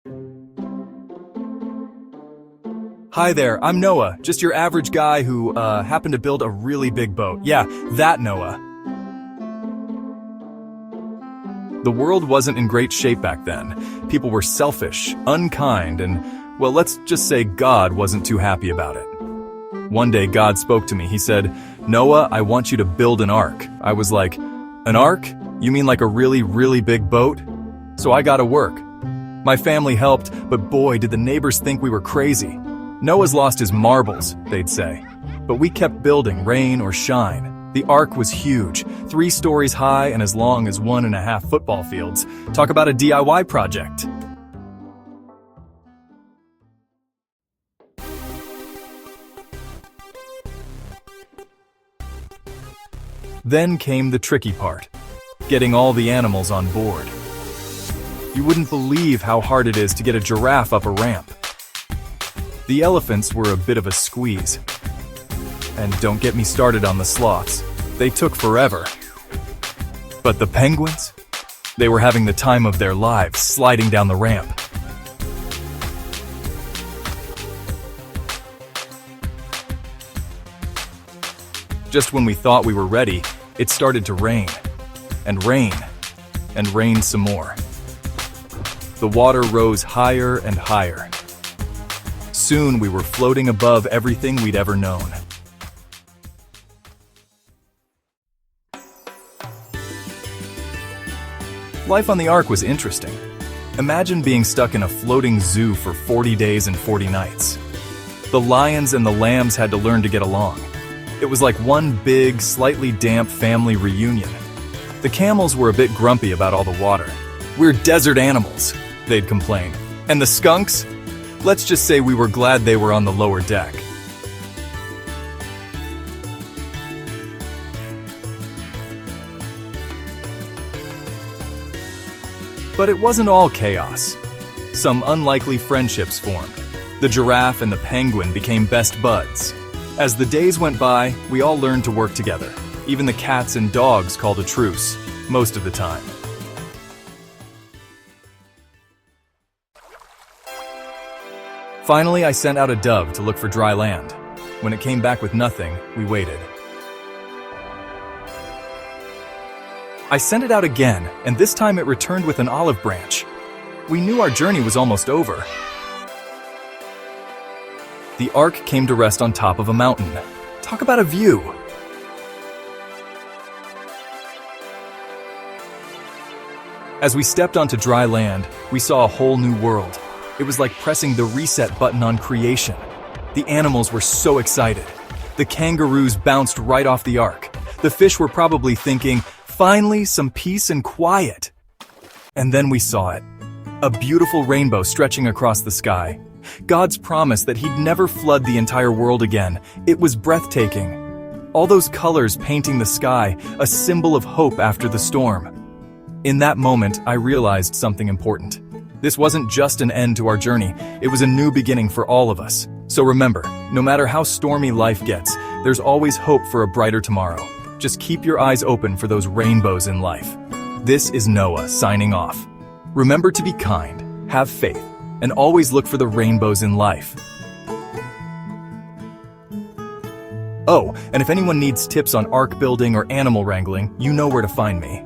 Hi there, I'm Noah, just your average guy who, happened to build a really big boat. Yeah, that Noah. The world wasn't in great shape back then. People were selfish, unkind, and, well, let's just say God wasn't too happy about it. One day, God spoke to me. He said, "Noah, I want you to build an ark." I was like, "An ark? You mean like a really, really big boat?" So I got to work. My family helped, but boy, did the neighbors think we were crazy. Noah's lost his marbles, they'd say. But we kept building, rain or shine. The ark was huge, 3 stories high and as long as 1.5 football fields. Talk about a DIY project. Then came the tricky part, getting all the animals on board. You wouldn't believe how hard it is to get a giraffe up a ramp. The elephants were a bit of a squeeze. And don't get me started on the sloths. They took forever. But the penguins? They were having the time of their lives sliding down the ramp. Just when we thought we were ready, it started to rain. And rain. And rain some more. The water rose higher and higher. Soon we were floating above everything we'd ever known. Life on the Ark was interesting. Imagine being stuck in a floating zoo for 40 days and 40 nights. The lions and the lambs had to learn to get along. It was like one big, slightly damp family reunion. The camels were a bit grumpy about all the water. "We're desert animals," they'd complain. And the skunks? Let's just say we were glad they were on the lower deck. But it wasn't all chaos. Some unlikely friendships formed. The giraffe and the penguin became best buds. As the days went by, we all learned to work together. Even the cats and dogs called a truce, most of the time. Finally, I sent out a dove to look for dry land. When it came back with nothing, we waited. I sent it out again, and this time it returned with an olive branch. We knew our journey was almost over. The ark came to rest on top of a mountain. Talk about a view! As we stepped onto dry land, we saw a whole new world. It was like pressing the reset button on creation. The animals were so excited. The kangaroos bounced right off the ark. The fish were probably thinking, "Finally, some peace and quiet." And then we saw it. A beautiful rainbow stretching across the sky. God's promise that He'd never flood the entire world again. It was breathtaking. All those colors painting the sky, a symbol of hope after the storm. In that moment, I realized something important. This wasn't just an end to our journey, it was a new beginning for all of us. So remember, no matter how stormy life gets, there's always hope for a brighter tomorrow. Just keep your eyes open for those rainbows in life. This is Noah signing off. Remember to be kind, have faith, and always look for the rainbows in life. Oh, and if anyone needs tips on ark building or animal wrangling, you know where to find me.